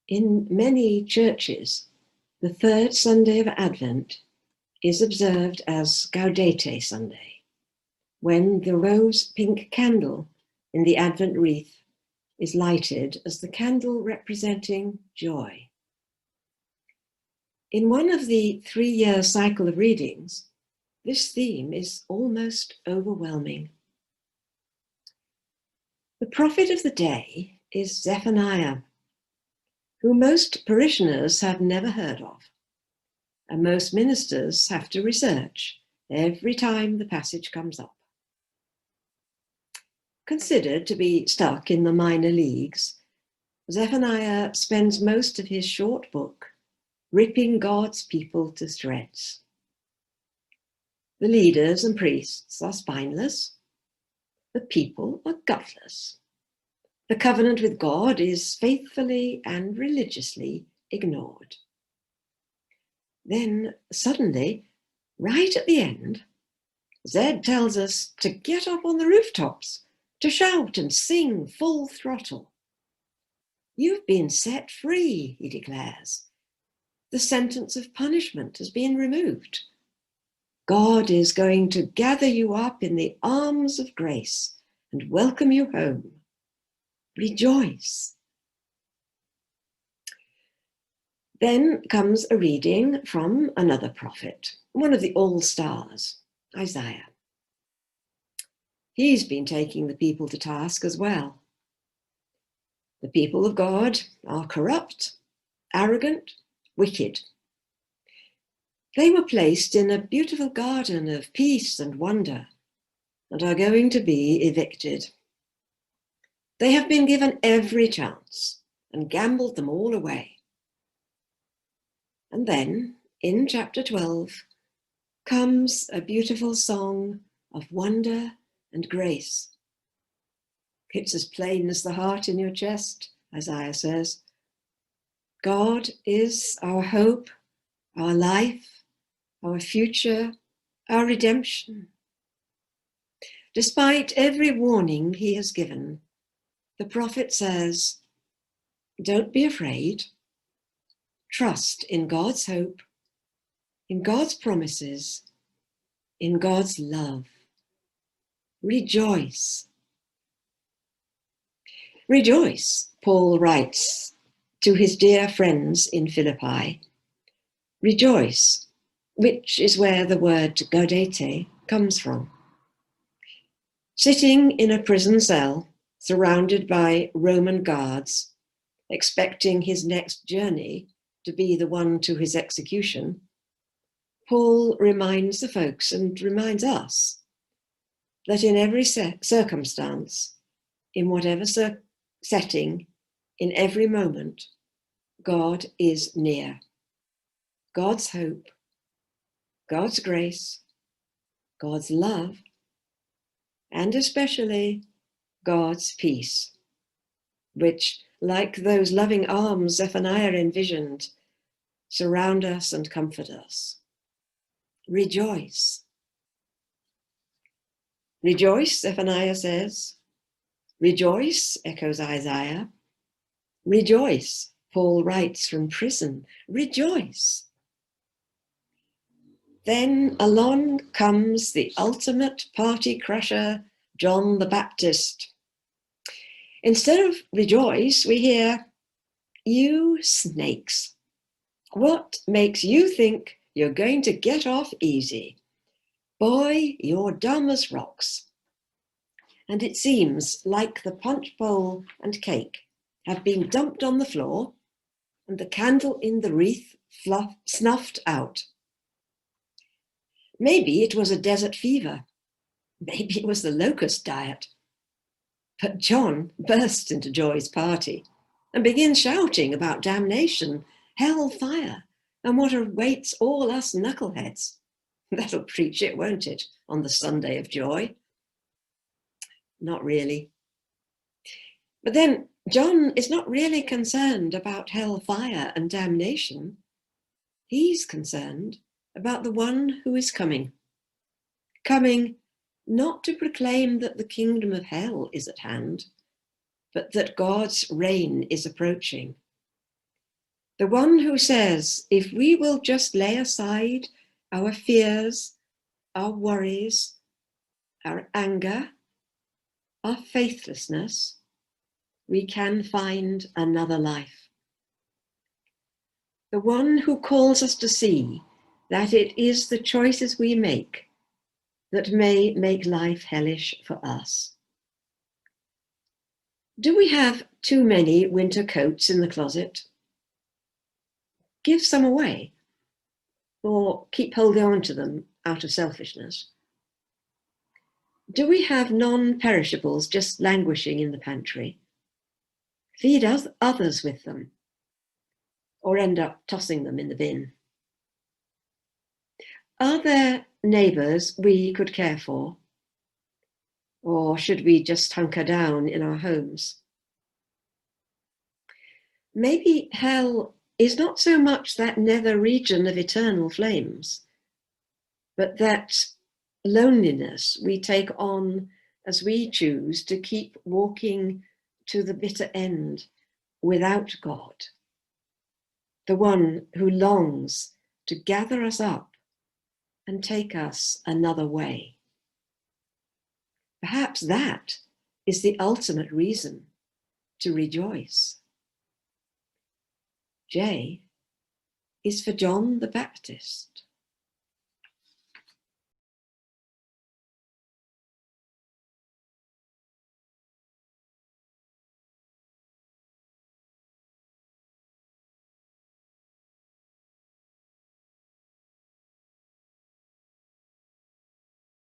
In many churches, the third Sunday of Advent is observed as Gaudete Sunday, when the rose-pink candle in the Advent wreath is lighted as the candle representing joy. In one of the 3-year cycle of readings, this theme is almost overwhelming. The prophet of the day is Zephaniah, who most parishioners have never heard of, and most ministers have to research every time the passage comes up. Considered to be stuck in the minor leagues, Zephaniah spends most of his short book ripping God's people to shreds. The leaders and priests are spineless. The people are gutless. The covenant with God is faithfully and religiously ignored. Then suddenly, right at the end, Zed tells us to get up on the rooftops, to shout and sing full throttle. You've been set free, he declares. The sentence of punishment has been removed. God is going to gather you up in the arms of grace and welcome you home. Rejoice. Then comes a reading from another prophet, one of the all-stars, Isaiah. He's been taking the people to task as well. The people of God are corrupt, arrogant, wicked. They were placed in a beautiful garden of peace and wonder and are going to be evicted. They have been given every chance and gambled them all away. And then, in chapter 12, comes a beautiful song of wonder and grace. It's as plain as the heart in your chest, Isaiah says. God is our hope, our life, our future, our redemption. Despite every warning he has given, the prophet says, don't be afraid. Trust in God's hope, in God's promises, in God's love. Rejoice. Rejoice, Paul writes to his dear friends in Philippi. Rejoice, which is where the word gaudete comes from. Sitting in a prison cell, surrounded by Roman guards, expecting his next journey to be the one to his execution, Paul reminds the folks and reminds us that in every circumstance, in whatever setting, in every moment, God is near. God's hope, God's grace, God's love, and especially God's peace, which, like those loving arms Zephaniah envisioned, surround us and comfort us. Rejoice. Rejoice, Zephaniah says. Rejoice, echoes Isaiah. Rejoice, Paul writes from prison. Rejoice. Then along comes the ultimate party crasher, John the Baptist. Instead of rejoice, we hear, you snakes. What makes you think you're going to get off easy? Boy, you're dumb as rocks. And it seems like the punch bowl and cake have been dumped on the floor and the candle in the wreath snuffed out. Maybe it was a desert fever. Maybe it was the locust diet. But John bursts into Joy's party and begins shouting about damnation, hell fire, and what awaits all us knuckleheads. That'll preach it, won't it, on the Sunday of joy? Not really. But then John is not really concerned about hell fire and damnation. He's concerned about the one who is coming. Coming not to proclaim that the kingdom of hell is at hand, but that God's reign is approaching. The one who says, if we will just lay aside our fears, our worries, our anger, our faithlessness, we can find another life. The one who calls us to see that it is the choices we make that may make life hellish for us. Do we have too many winter coats in the closet? Give some away, or keep holding on to them out of selfishness. Do we have non-perishables just languishing in the pantry? Feed others with them, or end up tossing them in the bin. Are there neighbours we could care for? Or should we just hunker down in our homes? Maybe hell is not so much that nether region of eternal flames, but that loneliness we take on as we choose to keep walking to the bitter end without God, the one who longs to gather us up and take us another way. Perhaps that is the ultimate reason to rejoice. J is for John the Baptist.